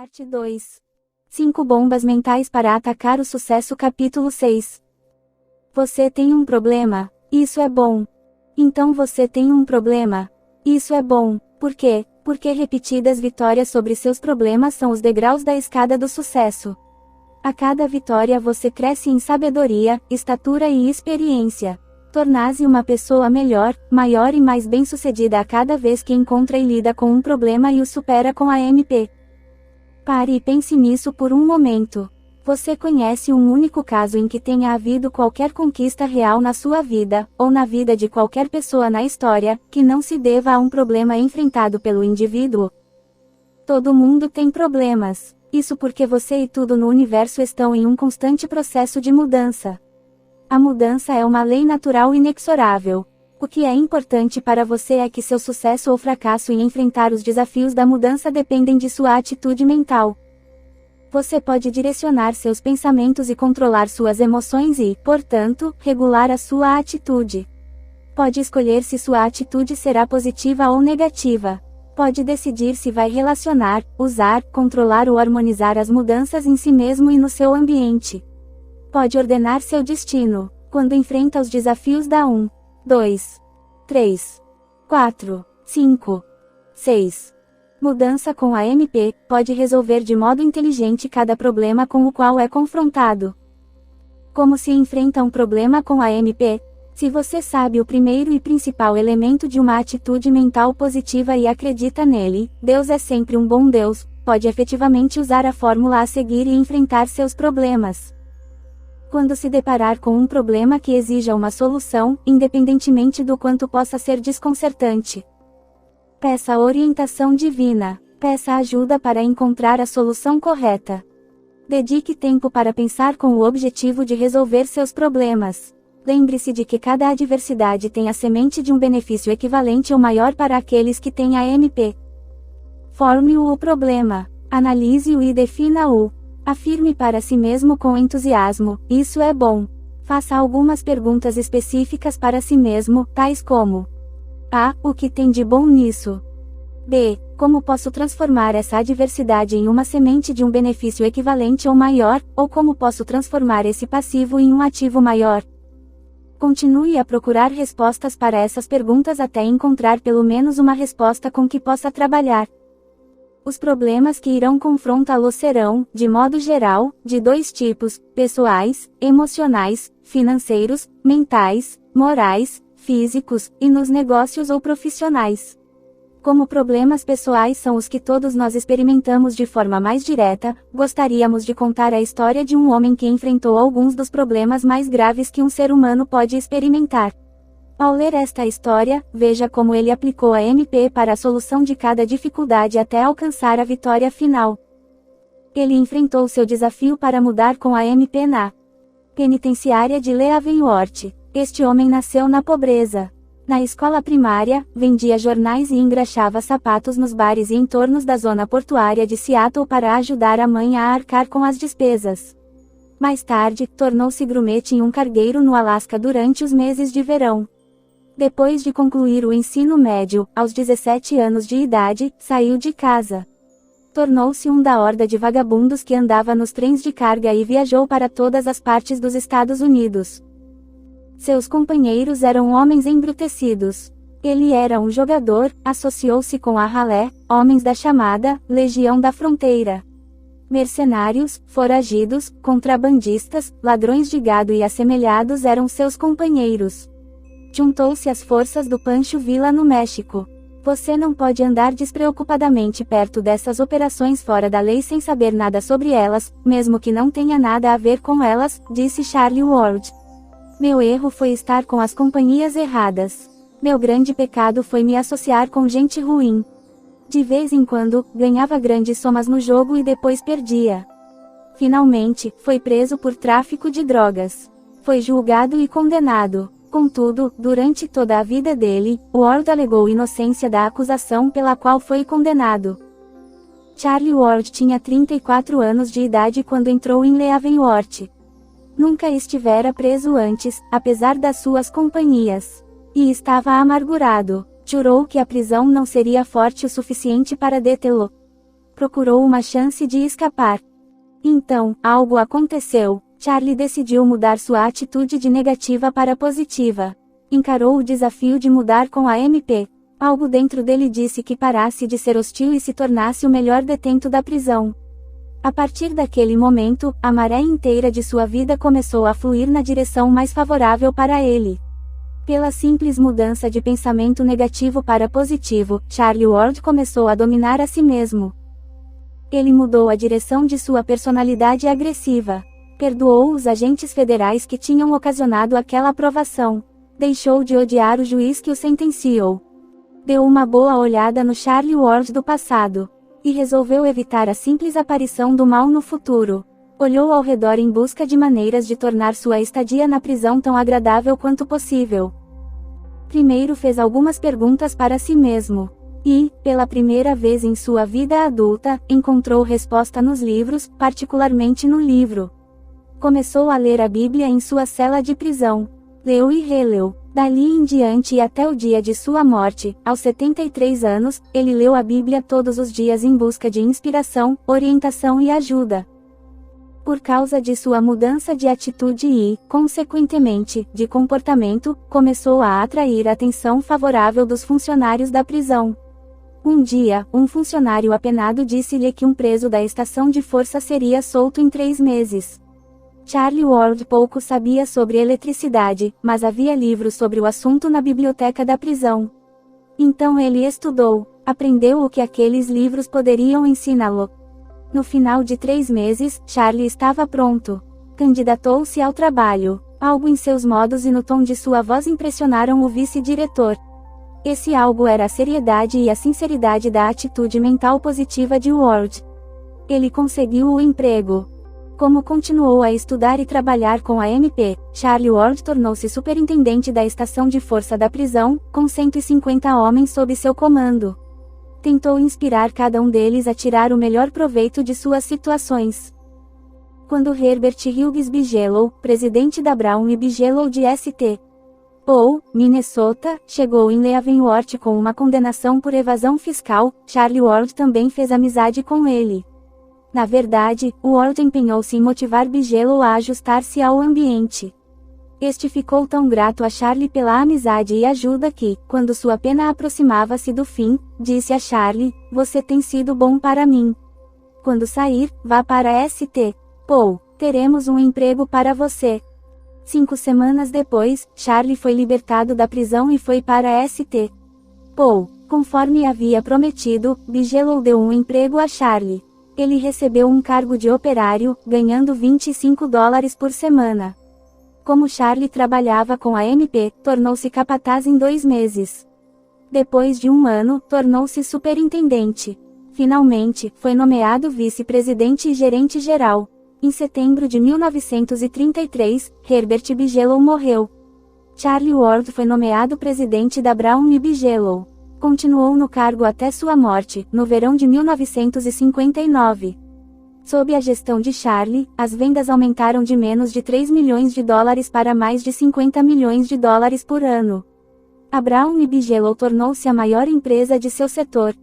Parte 2. 5 bombas mentais para atacar o sucesso. Capítulo 6. Você tem um problema? Isso é bom. Então você tem um problema? Isso é bom. Por quê? Porque repetidas vitórias sobre seus problemas são os degraus da escada do sucesso. A cada vitória você cresce em sabedoria, estatura e experiência. Tornar-se uma pessoa melhor, maior e mais bem-sucedida a cada vez que encontra e lida com um problema e o supera com a MP. Pare e pense nisso por um momento. Você conhece um único caso em que tenha havido qualquer conquista real na sua vida, ou na vida de qualquer pessoa na história, que não se deva a um problema enfrentado pelo indivíduo? Todo mundo tem problemas. Isso porque você e tudo no universo estão em um constante processo de mudança. A mudança é uma lei natural inexorável. O que é importante para você é que seu sucesso ou fracasso em enfrentar os desafios da mudança dependem de sua atitude mental. Você pode direcionar seus pensamentos e controlar suas emoções e, portanto, regular a sua atitude. Pode escolher se sua atitude será positiva ou negativa. Pode decidir se vai relacionar, usar, controlar ou harmonizar as mudanças em si mesmo e no seu ambiente. Pode ordenar seu destino, quando enfrenta os desafios da 1, 2, 3, 4, 5, 6. Mudança com a MP, pode resolver de modo inteligente cada problema com o qual é confrontado. Como se enfrenta um problema com a MP? Se você sabe o primeiro e principal elemento de uma atitude mental positiva e acredita nele, Deus é sempre um bom Deus, pode efetivamente usar a fórmula a seguir e enfrentar seus problemas. Quando se deparar com um problema que exija uma solução, independentemente do quanto possa ser desconcertante, peça a orientação divina. Peça ajuda para encontrar a solução correta. Dedique tempo para pensar com o objetivo de resolver seus problemas. Lembre-se de que cada adversidade tem a semente de um benefício equivalente ou maior para aqueles que têm a MP. Forme o problema. Analise-o e defina-o. Afirme para si mesmo com entusiasmo: isso é bom. Faça algumas perguntas específicas para si mesmo, tais como: A. O que tem de bom nisso? B. Como posso transformar essa adversidade em uma semente de um benefício equivalente ou maior, ou como posso transformar esse passivo em um ativo maior? Continue a procurar respostas para essas perguntas até encontrar pelo menos uma resposta com que possa trabalhar. Os problemas que irão confrontá-lo serão, de modo geral, de 2 tipos: pessoais, emocionais, financeiros, mentais, morais, físicos, e nos negócios ou profissionais. Como problemas pessoais são os que todos nós experimentamos de forma mais direta, gostaríamos de contar a história de um homem que enfrentou alguns dos problemas mais graves que um ser humano pode experimentar. Ao ler esta história, veja como ele aplicou a MP para a solução de cada dificuldade até alcançar a vitória final. Ele enfrentou seu desafio para mudar com a MP na penitenciária de Leavenworth. Este homem nasceu na pobreza. Na escola primária, vendia jornais e engraxava sapatos nos bares e entornos da zona portuária de Seattle para ajudar a mãe a arcar com as despesas. Mais tarde, tornou-se grumete em um cargueiro no Alasca durante os meses de verão. Depois de concluir o ensino médio, aos 17 anos de idade, saiu de casa. Tornou-se um da horda de vagabundos que andava nos trens de carga e viajou para todas as partes dos Estados Unidos. Seus companheiros eram homens embrutecidos. Ele era um jogador, associou-se com a ralé, homens da chamada Legião da Fronteira. Mercenários, foragidos, contrabandistas, ladrões de gado e assemelhados eram seus companheiros. Juntou-se às forças do Pancho Villa no México. Você não pode andar despreocupadamente perto dessas operações fora da lei sem saber nada sobre elas, mesmo que não tenha nada a ver com elas, disse Charlie Ward. Meu erro foi estar com as companhias erradas. Meu grande pecado foi me associar com gente ruim. De vez em quando, ganhava grandes somas no jogo e depois perdia. Finalmente, foi preso por tráfico de drogas. Foi julgado e condenado. Contudo, durante toda a vida dele, Ward alegou inocência da acusação pela qual foi condenado. Charlie Ward tinha 34 anos de idade quando entrou em Leavenworth. Nunca estivera preso antes, apesar das suas companhias. E estava amargurado. Jurou que a prisão não seria forte o suficiente para detê-lo. Procurou uma chance de escapar. Então, algo aconteceu. Charlie decidiu mudar sua atitude de negativa para positiva. Encarou o desafio de mudar com a MP. Algo dentro dele disse que parasse de ser hostil e se tornasse o melhor detento da prisão. A partir daquele momento, a maré inteira de sua vida começou a fluir na direção mais favorável para ele. Pela simples mudança de pensamento negativo para positivo, Charlie Ward começou a dominar a si mesmo. Ele mudou a direção de sua personalidade agressiva. Perdoou os agentes federais que tinham ocasionado aquela aprovação. Deixou de odiar o juiz que o sentenciou. Deu uma boa olhada no Charlie Ward do passado. E resolveu evitar a simples aparição do mal no futuro. Olhou ao redor em busca de maneiras de tornar sua estadia na prisão tão agradável quanto possível. Primeiro fez algumas perguntas para si mesmo. E, pela primeira vez em sua vida adulta, encontrou resposta nos livros, particularmente no livro. Começou a ler a Bíblia em sua cela de prisão. Leu e releu. Dali em diante e até o dia de sua morte, aos 73 anos, ele leu a Bíblia todos os dias em busca de inspiração, orientação e ajuda. Por causa de sua mudança de atitude e, consequentemente, de comportamento, começou a atrair a atenção favorável dos funcionários da prisão. Um dia, um funcionário apenado disse-lhe que um preso da estação de força seria solto em 3 meses. Charlie Ward pouco sabia sobre eletricidade, mas havia livros sobre o assunto na biblioteca da prisão. Então ele estudou, aprendeu o que aqueles livros poderiam ensiná-lo. No final de 3 meses, Charlie estava pronto. Candidatou-se ao trabalho. Algo em seus modos e no tom de sua voz impressionaram o vice-diretor. Esse algo era a seriedade e a sinceridade da atitude mental positiva de Ward. Ele conseguiu o emprego. Como continuou a estudar e trabalhar com a MP, Charlie Ward tornou-se superintendente da estação de força da prisão, com 150 homens sob seu comando. Tentou inspirar cada um deles a tirar o melhor proveito de suas situações. Quando Herbert Hughes Bigelow, presidente da Brown e Bigelow de St. Paul, Minnesota, chegou em Leavenworth com uma condenação por evasão fiscal, Charlie Ward também fez amizade com ele. Na verdade, Ward empenhou-se em motivar Bigelow a ajustar-se ao ambiente. Este ficou tão grato a Charlie pela amizade e ajuda que, quando sua pena aproximava-se do fim, disse a Charlie: "Você tem sido bom para mim. Quando sair, vá para St. Paul, teremos um emprego para você." 5 semanas depois, Charlie foi libertado da prisão e foi para St. Paul. Conforme havia prometido, Bigelow deu um emprego a Charlie. Ele recebeu um cargo de operário, ganhando $25 por semana. Como Charlie trabalhava com a MP, tornou-se capataz em 2 meses. Depois de 1 ano, tornou-se superintendente. Finalmente, foi nomeado vice-presidente e gerente-geral. Em setembro de 1933, Herbert Bigelow morreu. Charlie Ward foi nomeado presidente da Brown e Bigelow. Continuou no cargo até sua morte, no verão de 1959. Sob a gestão de Charlie, as vendas aumentaram de menos de $3 milhões para mais de $50 milhões por ano. A Brown e Bigelow tornou-se a maior empresa de seu setor.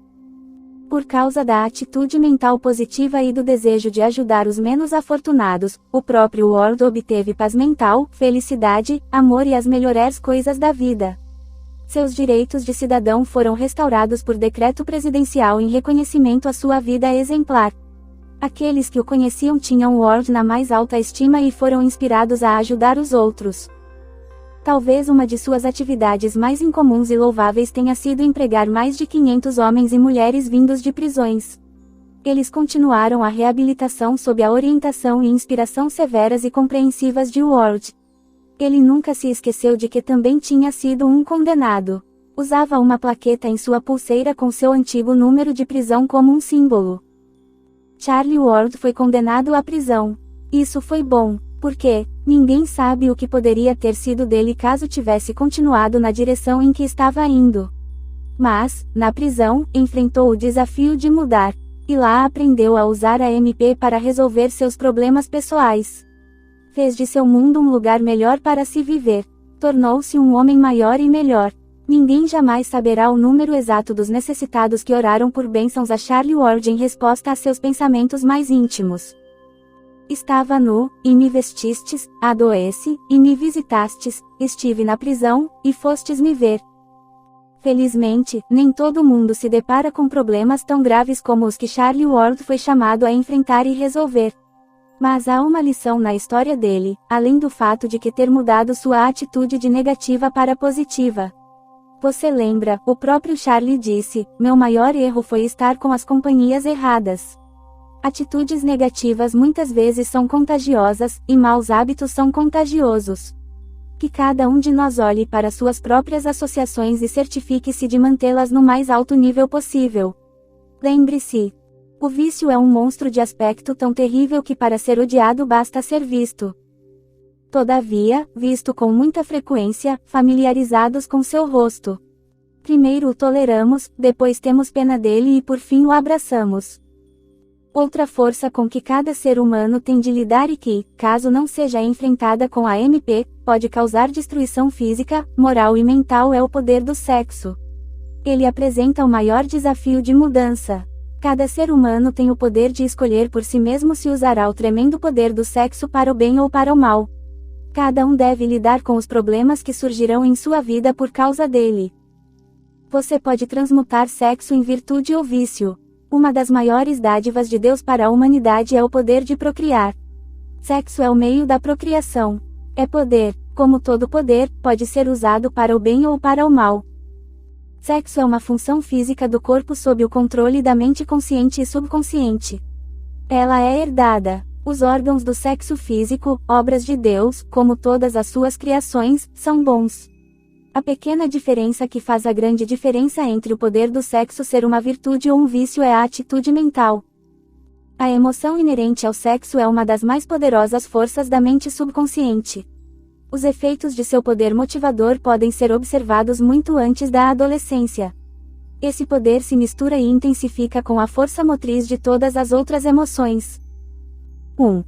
Por causa da atitude mental positiva e do desejo de ajudar os menos afortunados, o próprio Ward obteve paz mental, felicidade, amor e as melhores coisas da vida. Seus direitos de cidadão foram restaurados por decreto presidencial em reconhecimento à sua vida exemplar. Aqueles que o conheciam tinham Ward na mais alta estima e foram inspirados a ajudar os outros. Talvez uma de suas atividades mais incomuns e louváveis tenha sido empregar mais de 500 homens e mulheres vindos de prisões. Eles continuaram a reabilitação sob a orientação e inspiração severas e compreensivas de Ward. Ele nunca se esqueceu de que também tinha sido um condenado. Usava uma plaqueta em sua pulseira com seu antigo número de prisão como um símbolo. Charlie Ward foi condenado à prisão. Isso foi bom, porque ninguém sabe o que poderia ter sido dele caso tivesse continuado na direção em que estava indo. Mas, na prisão, enfrentou o desafio de mudar. E lá aprendeu a usar a MP para resolver seus problemas pessoais. Fez de seu mundo um lugar melhor para se viver. Tornou-se um homem maior e melhor. Ninguém jamais saberá o número exato dos necessitados que oraram por bênçãos a Charlie Ward em resposta a seus pensamentos mais íntimos. Estava nu, e me vestistes, adoeci, e me visitastes, estive na prisão, e fostes me ver. Felizmente, nem todo mundo se depara com problemas tão graves como os que Charlie Ward foi chamado a enfrentar e resolver. Mas há uma lição na história dele, além do fato de que ter mudado sua atitude de negativa para positiva. Você lembra, o próprio Charlie disse, meu maior erro foi estar com as companhias erradas. Atitudes negativas muitas vezes são contagiosas, e maus hábitos são contagiosos. Que cada um de nós olhe para suas próprias associações e certifique-se de mantê-las no mais alto nível possível. Lembre-se. O vício é um monstro de aspecto tão terrível que para ser odiado basta ser visto. Todavia, visto com muita frequência, familiarizados com seu rosto. Primeiro o toleramos, depois temos pena dele e por fim o abraçamos. Outra força com que cada ser humano tem de lidar e que, caso não seja enfrentada com a MP, pode causar destruição física, moral e mental é o poder do sexo. Ele apresenta o maior desafio de mudança. Cada ser humano tem o poder de escolher por si mesmo se usará o tremendo poder do sexo para o bem ou para o mal. Cada um deve lidar com os problemas que surgirão em sua vida por causa dele. Você pode transmutar sexo em virtude ou vício. Uma das maiores dádivas de Deus para a humanidade é o poder de procriar. Sexo é o meio da procriação. É poder, como todo poder, pode ser usado para o bem ou para o mal. Sexo é uma função física do corpo sob o controle da mente consciente e subconsciente. Ela é herdada. Os órgãos do sexo físico, obras de Deus, como todas as suas criações, são bons. A pequena diferença que faz a grande diferença entre o poder do sexo ser uma virtude ou um vício é a atitude mental. A emoção inerente ao sexo é uma das mais poderosas forças da mente subconsciente. Os efeitos de seu poder motivador podem ser observados muito antes da adolescência. Esse poder se mistura e intensifica com a força motriz de todas as outras emoções. 1,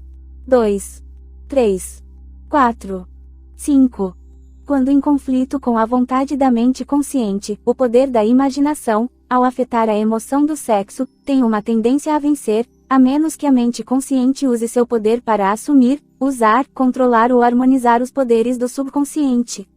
2, 3, 4, 5. Quando em conflito com a vontade da mente consciente, o poder da imaginação, ao afetar a emoção do sexo, tem uma tendência a vencer, a menos que a mente consciente use seu poder para assumir, usar, controlar ou harmonizar os poderes do subconsciente.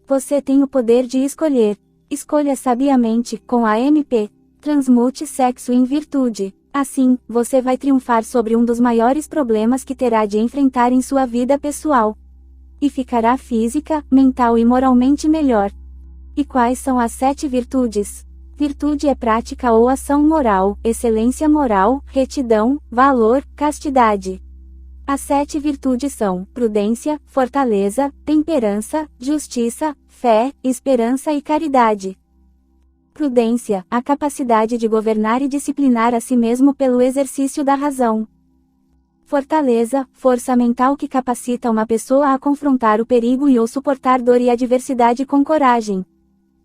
Você tem o poder de escolher. Escolha sabiamente, com a MP. Transmute sexo em virtude. Assim, você vai triunfar sobre um dos maiores problemas que terá de enfrentar em sua vida pessoal. E ficará física, mental e moralmente melhor. E quais são as 7 virtudes? Virtude é prática ou ação moral, excelência moral, retidão, valor, castidade. As 7 virtudes são prudência, fortaleza, temperança, justiça, fé, esperança e caridade. Prudência, a capacidade de governar e disciplinar a si mesmo pelo exercício da razão. Fortaleza, força mental que capacita uma pessoa a confrontar o perigo e ou suportar dor e adversidade com coragem.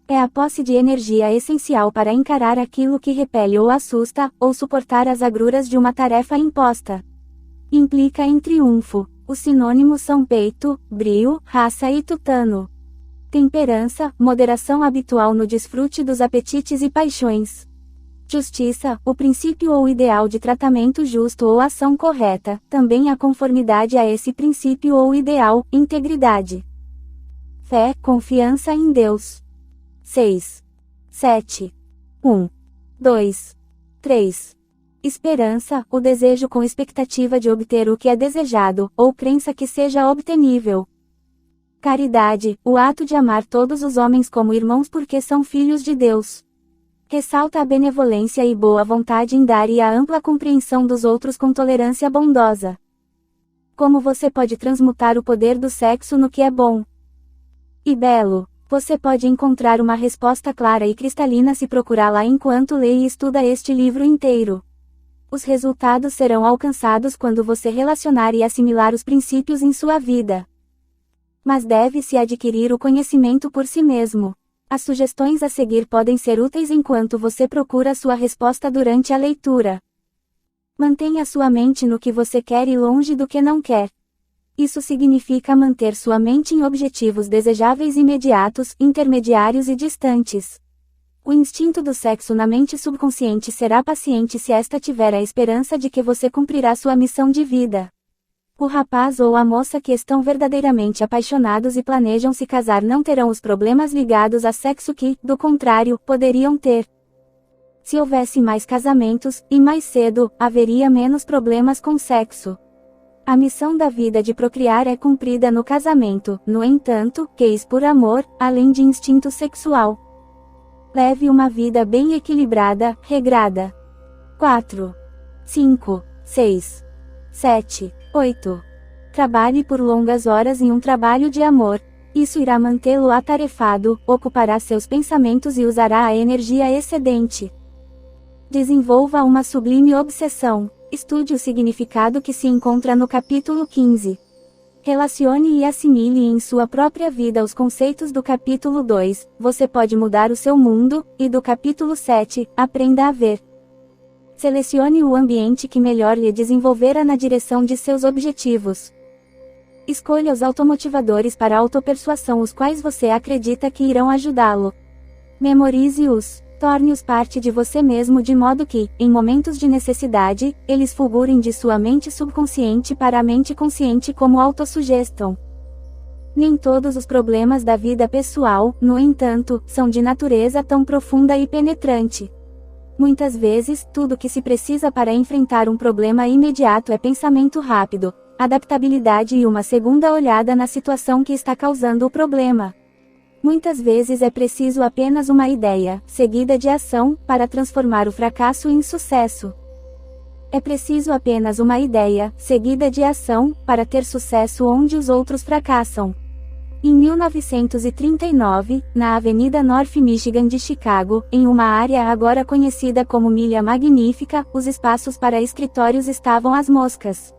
É a posse de energia essencial para encarar aquilo que repele ou assusta, ou suportar as agruras de uma tarefa imposta. Implica em triunfo. Os sinônimos são peito, brio, raça e tutano. Temperança, moderação habitual no desfrute dos apetites e paixões. Justiça, o princípio ou ideal de tratamento justo ou ação correta, também a conformidade a esse princípio ou ideal, integridade. Fé, confiança em Deus. 6. 7. 1. 2. 3. Esperança, o desejo com expectativa de obter o que é desejado, ou crença que seja obtenível. Caridade, o ato de amar todos os homens como irmãos porque são filhos de Deus. Ressalta a benevolência e boa vontade em dar e a ampla compreensão dos outros com tolerância bondosa. Como você pode transmutar o poder do sexo no que é bom e belo? Você pode encontrar uma resposta clara e cristalina se procurá-la enquanto lê e estuda este livro inteiro. Os resultados serão alcançados quando você relacionar e assimilar os princípios em sua vida. Mas deve-se adquirir o conhecimento por si mesmo. As sugestões a seguir podem ser úteis enquanto você procura sua resposta durante a leitura. Mantenha sua mente no que você quer e longe do que não quer. Isso significa manter sua mente em objetivos desejáveis imediatos, intermediários e distantes. O instinto do sexo na mente subconsciente será paciente se esta tiver a esperança de que você cumprirá sua missão de vida. O rapaz ou a moça que estão verdadeiramente apaixonados e planejam se casar não terão os problemas ligados a sexo que, do contrário, poderiam ter. Se houvesse mais casamentos, e mais cedo, haveria menos problemas com sexo. A missão da vida de procriar é cumprida no casamento, no entanto, queis por amor, além de instinto sexual. Leve uma vida bem equilibrada, regrada. 4, 5, 6, 7, 8. Trabalhe por longas horas em um trabalho de amor. Isso irá mantê-lo atarefado, ocupará seus pensamentos e usará a energia excedente. Desenvolva uma sublime obsessão. Estude o significado que se encontra no capítulo 15. Relacione e assimile em sua própria vida os conceitos do capítulo 2, você pode mudar o seu mundo, e do capítulo 7, aprenda a ver. Selecione o ambiente que melhor lhe desenvolverá na direção de seus objetivos. Escolha os automotivadores para autopersuasão os quais você acredita que irão ajudá-lo. Memorize-os. Torne-os parte de você mesmo de modo que, em momentos de necessidade, eles fulgurem de sua mente subconsciente para a mente consciente como autossugestão. Nem todos os problemas da vida pessoal, no entanto, são de natureza tão profunda e penetrante. Muitas vezes, tudo que se precisa para enfrentar um problema imediato é pensamento rápido, adaptabilidade e uma segunda olhada na situação que está causando o problema. Muitas vezes é preciso apenas uma ideia, seguida de ação, para transformar o fracasso em sucesso. É preciso apenas uma ideia, seguida de ação, para ter sucesso onde os outros fracassam. Em 1939, na Avenida North Michigan de Chicago, em uma área agora conhecida como Milha Magnífica, os espaços para escritórios estavam às moscas.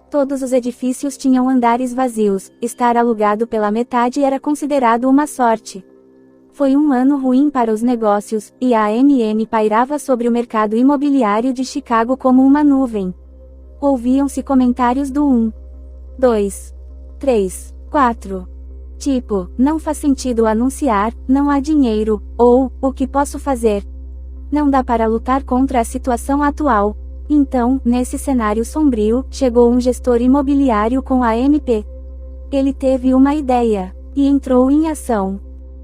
Todos os edifícios tinham andares vazios, estar alugado pela metade era considerado uma sorte. Foi um ano ruim para os negócios, e a AMM pairava sobre o mercado imobiliário de Chicago como uma nuvem. Ouviam-se comentários do 1, 2, 3, 4. Tipo, não faz sentido anunciar, não há dinheiro, ou, o que posso fazer? Não dá para lutar contra a situação atual. Então, nesse cenário sombrio, chegou um gestor imobiliário com a MP. Ele teve uma ideia, e entrou em ação.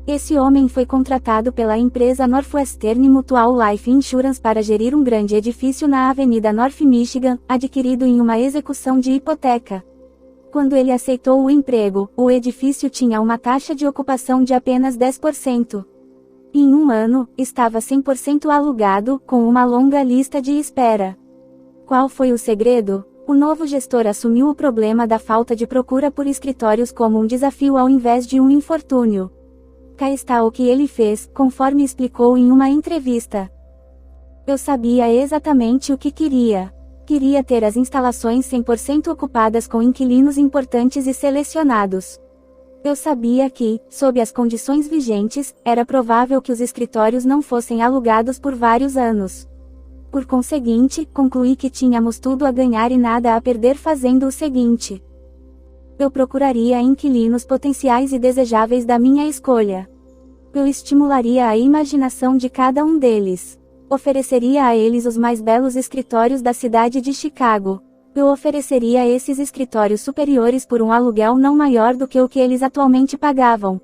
Esse homem foi contratado pela empresa Northwestern Mutual Life Insurance para gerir um grande edifício na Avenida North Michigan, adquirido em uma execução de hipoteca. Quando ele aceitou o emprego, o edifício tinha uma taxa de ocupação de apenas 10%. Em um ano, estava 100% alugado, com uma longa lista de espera. Qual foi o segredo? O novo gestor assumiu o problema da falta de procura por escritórios como um desafio ao invés de um infortúnio. Cá está o que ele fez, conforme explicou em uma entrevista. Eu sabia exatamente o que queria. Queria ter as instalações 100% ocupadas com inquilinos importantes e selecionados. Eu sabia que, sob as condições vigentes, era provável que os escritórios não fossem alugados por vários anos. Por conseguinte, concluí que tínhamos tudo a ganhar e nada a perder fazendo o seguinte. Eu procuraria inquilinos potenciais e desejáveis da minha escolha. Eu estimularia a imaginação de cada um deles. Ofereceria a eles os mais belos escritórios da cidade de Chicago. Eu ofereceria esses escritórios superiores por um aluguel não maior do que o que eles atualmente pagavam.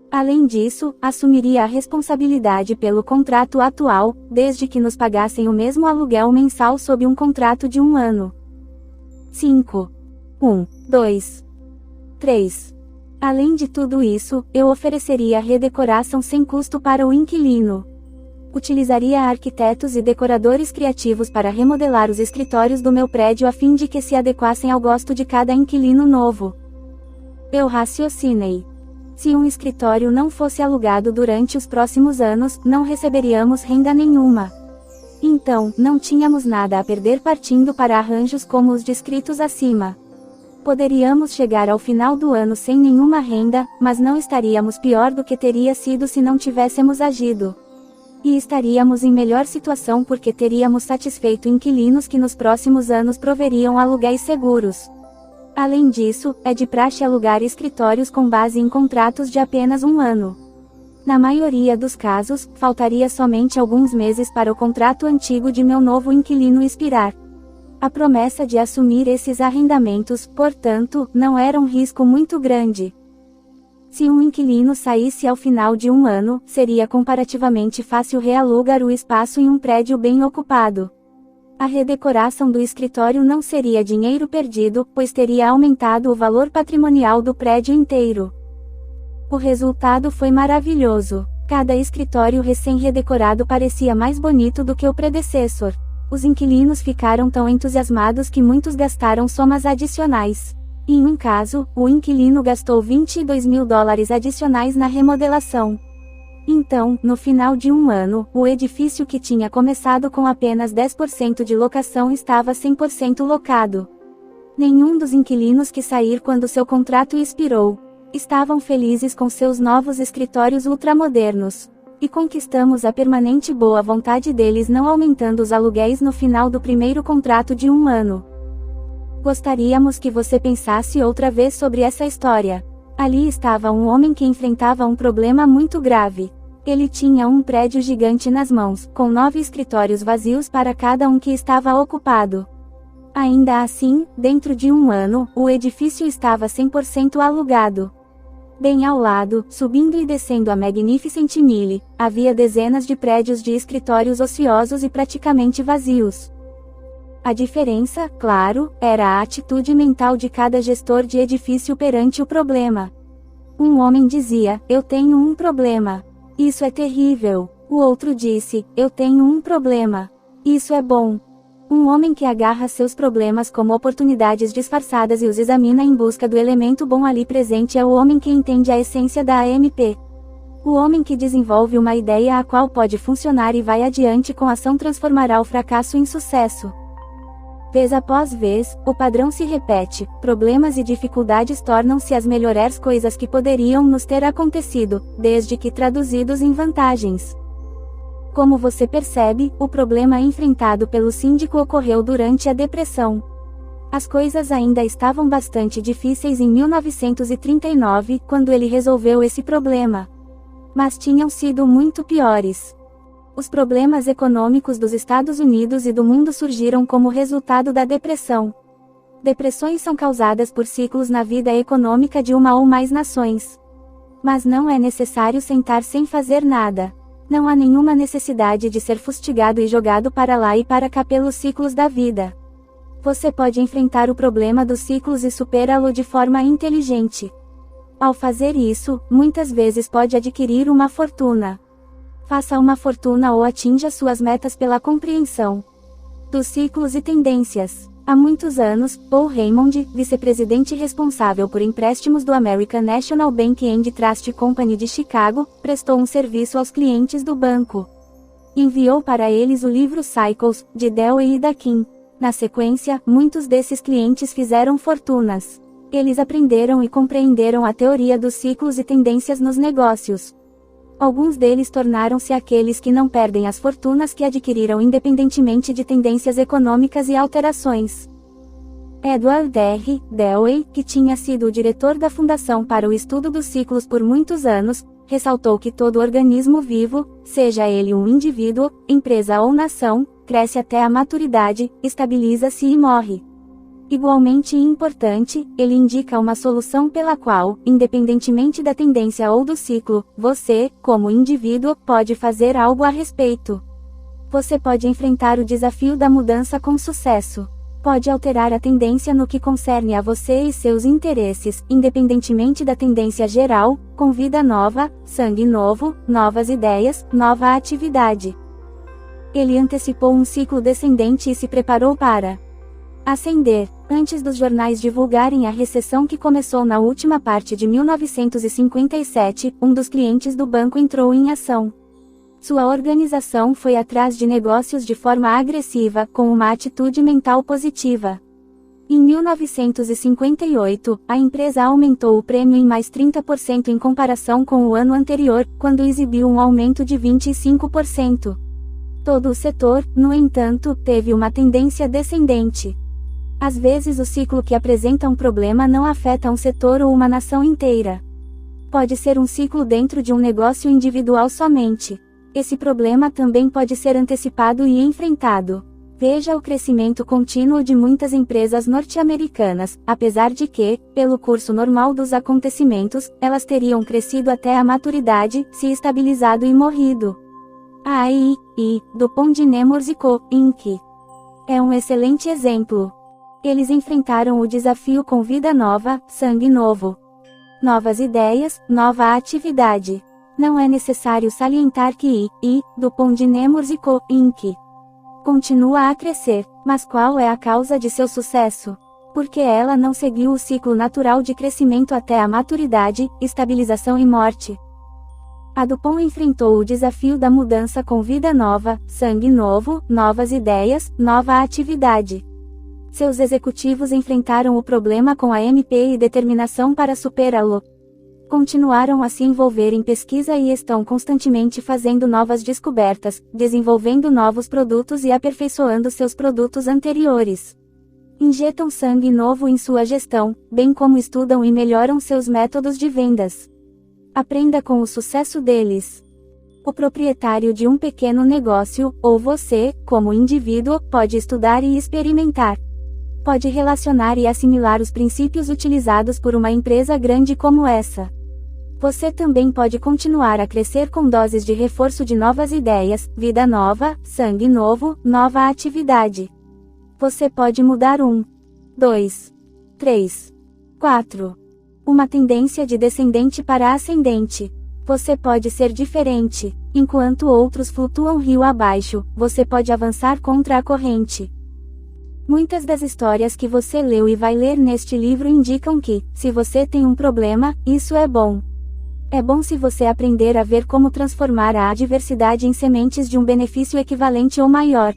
Além disso, assumiria a responsabilidade pelo contrato atual, desde que nos pagassem o mesmo aluguel mensal sob um contrato de um ano. 5. 1, 2, 3. Além de tudo isso, eu ofereceria redecoração sem custo para o inquilino. Utilizaria arquitetos e decoradores criativos para remodelar os escritórios do meu prédio a fim de que se adequassem ao gosto de cada inquilino novo. Eu raciocinei. Se um escritório não fosse alugado durante os próximos anos, não receberíamos renda nenhuma. Então, não tínhamos nada a perder partindo para arranjos como os descritos acima. Poderíamos chegar ao final do ano sem nenhuma renda, mas não estaríamos pior do que teria sido se não tivéssemos agido. E estaríamos em melhor situação porque teríamos satisfeito inquilinos que nos próximos anos proveriam aluguéis seguros. Além disso, é de praxe alugar escritórios com base em contratos de apenas um ano. Na maioria dos casos, faltaria somente alguns meses para o contrato antigo de meu novo inquilino expirar. A promessa de assumir esses arrendamentos, portanto, não era um risco muito grande. Se um inquilino saísse ao final de um ano, seria comparativamente fácil realugar o espaço em um prédio bem ocupado. A redecoração do escritório não seria dinheiro perdido, pois teria aumentado o valor patrimonial do prédio inteiro. O resultado foi maravilhoso. Cada escritório recém-redecorado parecia mais bonito do que o predecessor. Os inquilinos ficaram tão entusiasmados que muitos gastaram somas adicionais. Em um caso, o inquilino gastou $22.000 adicionais na remodelação. Então, no final de um ano, o edifício que tinha começado com apenas 10% de locação estava 100% locado. Nenhum dos inquilinos quis sair quando seu contrato expirou. Estavam felizes com seus novos escritórios ultramodernos. E conquistamos a permanente boa vontade deles, não aumentando os aluguéis no final do primeiro contrato de um ano. Gostaríamos que você pensasse outra vez sobre essa história. Ali estava um homem que enfrentava um problema muito grave. Ele tinha um prédio gigante nas mãos, com 9 escritórios vazios para cada um que estava ocupado. Ainda assim, dentro de um ano, o edifício estava 100% alugado. Bem ao lado, subindo e descendo a Magnificent Mile, havia dezenas de prédios de escritórios ociosos e praticamente vazios. A diferença, claro, era a atitude mental de cada gestor de edifício perante o problema. Um homem dizia: "Eu tenho um problema. Isso é terrível." O outro disse: "Eu tenho um problema. Isso é bom." Um homem que agarra seus problemas como oportunidades disfarçadas e os examina em busca do elemento bom ali presente é o homem que entende a essência da AMP. O homem que desenvolve uma ideia a qual pode funcionar e vai adiante com ação transformará o fracasso em sucesso. Vez após vez, o padrão se repete, problemas e dificuldades tornam-se as melhores coisas que poderiam nos ter acontecido, desde que traduzidos em vantagens. Como você percebe, o problema enfrentado pelo síndico ocorreu durante a depressão. As coisas ainda estavam bastante difíceis em 1939, quando ele resolveu esse problema. Mas tinham sido muito piores. Os problemas econômicos dos Estados Unidos e do mundo surgiram como resultado da depressão. Depressões são causadas por ciclos na vida econômica de uma ou mais nações. Mas não é necessário sentar sem fazer nada. Não há nenhuma necessidade de ser fustigado e jogado para lá e para cá pelos ciclos da vida. Você pode enfrentar o problema dos ciclos e superá-lo de forma inteligente. Ao fazer isso, muitas vezes pode adquirir uma fortuna. Faça uma fortuna ou atinja suas metas pela compreensão dos ciclos e tendências. Há muitos anos, Paul Raymond, vice-presidente responsável por empréstimos do American National Bank and Trust Company de Chicago, prestou um serviço aos clientes do banco. Enviou para eles o livro Cycles, de Dewey e Dakin. Na sequência, muitos desses clientes fizeram fortunas. Eles aprenderam e compreenderam a teoria dos ciclos e tendências nos negócios. Alguns deles tornaram-se aqueles que não perdem as fortunas que adquiriram independentemente de tendências econômicas e alterações. Edward R. Dewey, que tinha sido o diretor da Fundação para o Estudo dos Ciclos por muitos anos, ressaltou que todo organismo vivo, seja ele um indivíduo, empresa ou nação, cresce até a maturidade, estabiliza-se e morre. Igualmente importante, ele indica uma solução pela qual, independentemente da tendência ou do ciclo, você, como indivíduo, pode fazer algo a respeito. Você pode enfrentar o desafio da mudança com sucesso. Pode alterar a tendência no que concerne a você e seus interesses, independentemente da tendência geral, com vida nova, sangue novo, novas ideias, nova atividade. Ele antecipou um ciclo descendente e se preparou para ascender. Antes dos jornais divulgarem a recessão que começou na última parte de 1957, um dos clientes do banco entrou em ação. Sua organização foi atrás de negócios de forma agressiva, com uma atitude mental positiva. Em 1958, a empresa aumentou o prêmio em mais 30% em comparação com o ano anterior, quando exibiu um aumento de 25%. Todo o setor, no entanto, teve uma tendência descendente. Às vezes o ciclo que apresenta um problema não afeta um setor ou uma nação inteira. Pode ser um ciclo dentro de um negócio individual somente. Esse problema também pode ser antecipado e enfrentado. Veja o crescimento contínuo de muitas empresas norte-americanas, apesar de que, pelo curso normal dos acontecimentos, elas teriam crescido até a maturidade, se estabilizado e morrido. A AII, DuPont de Nemours & Co., Inc. é um excelente exemplo. Eles enfrentaram o desafio com vida nova, sangue novo. Novas ideias, nova atividade. Não é necessário salientar que DuPont de Nemours & Co., Inc. continua a crescer, mas qual é a causa de seu sucesso? Porque ela não seguiu o ciclo natural de crescimento até a maturidade, estabilização e morte. A DuPont enfrentou o desafio da mudança com vida nova, sangue novo, novas ideias, nova atividade. Seus executivos enfrentaram o problema com a MP e determinação para superá-lo. Continuaram a se envolver em pesquisa e estão constantemente fazendo novas descobertas, desenvolvendo novos produtos e aperfeiçoando seus produtos anteriores. Injetam sangue novo em sua gestão, bem como estudam e melhoram seus métodos de vendas. Aprenda com o sucesso deles. O proprietário de um pequeno negócio, ou você, como indivíduo, pode estudar e experimentar. Pode relacionar e assimilar os princípios utilizados por uma empresa grande como essa. Você também pode continuar a crescer com doses de reforço de novas ideias, vida nova, sangue novo, nova atividade. Você pode mudar 1, 2, 3, 4. Uma tendência de descendente para ascendente. Você pode ser diferente. Enquanto outros flutuam rio abaixo, você pode avançar contra a corrente. Muitas das histórias que você leu e vai ler neste livro indicam que, se você tem um problema, isso é bom. É bom se você aprender a ver como transformar a adversidade em sementes de um benefício equivalente ou maior.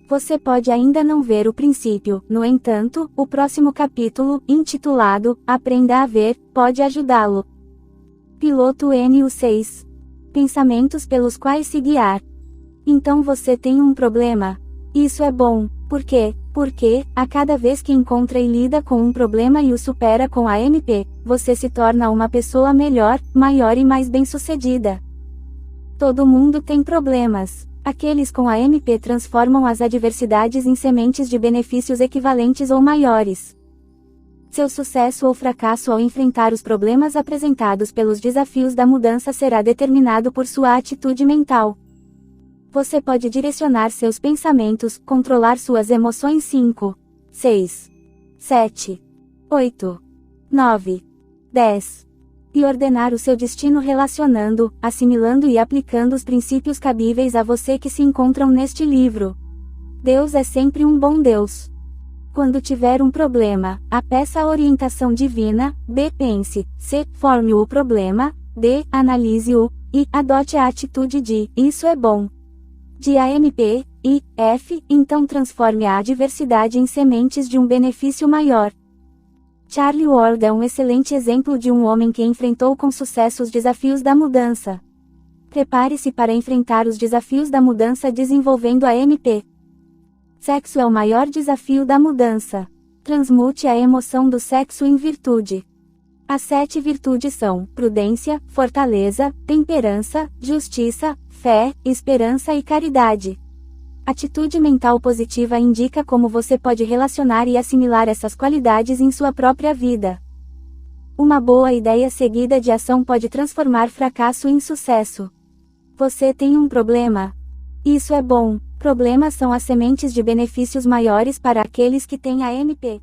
Você pode ainda não ver o princípio, no entanto, o próximo capítulo, intitulado Aprenda a Ver, pode ajudá-lo. Piloto NU6. Pensamentos pelos quais se guiar. Então você tem um problema. Isso é bom. Por quê? Porque, a cada vez que encontra e lida com um problema e o supera com a MP, você se torna uma pessoa melhor, maior e mais bem-sucedida. Todo mundo tem problemas. Aqueles com a MP transformam as adversidades em sementes de benefícios equivalentes ou maiores. Seu sucesso ou fracasso ao enfrentar os problemas apresentados pelos desafios da mudança será determinado por sua atitude mental. Você pode direcionar seus pensamentos, controlar suas emoções 5, 6, 7, 8, 9, 10. E ordenar o seu destino relacionando, assimilando e aplicando os princípios cabíveis a você que se encontram neste livro. Deus é sempre um bom Deus. Quando tiver um problema, A. Peça a orientação divina, B. Pense, C. Forme o problema, D. Analise-o, e adote a atitude de, isso é bom. De AMP, e, F, então transforme a adversidade em sementes de um benefício maior. Charlie Ward é um excelente exemplo de um homem que enfrentou com sucesso os desafios da mudança. Prepare-se para enfrentar os desafios da mudança desenvolvendo a MP. Sexo é o maior desafio da mudança. Transmute a emoção do sexo em virtude. As 7 virtudes são prudência, fortaleza, temperança, justiça, fé, esperança e caridade. Atitude mental positiva indica como você pode relacionar e assimilar essas qualidades em sua própria vida. Uma boa ideia seguida de ação pode transformar fracasso em sucesso. Você tem um problema? Isso é bom. Problemas são as sementes de benefícios maiores para aqueles que têm a MP.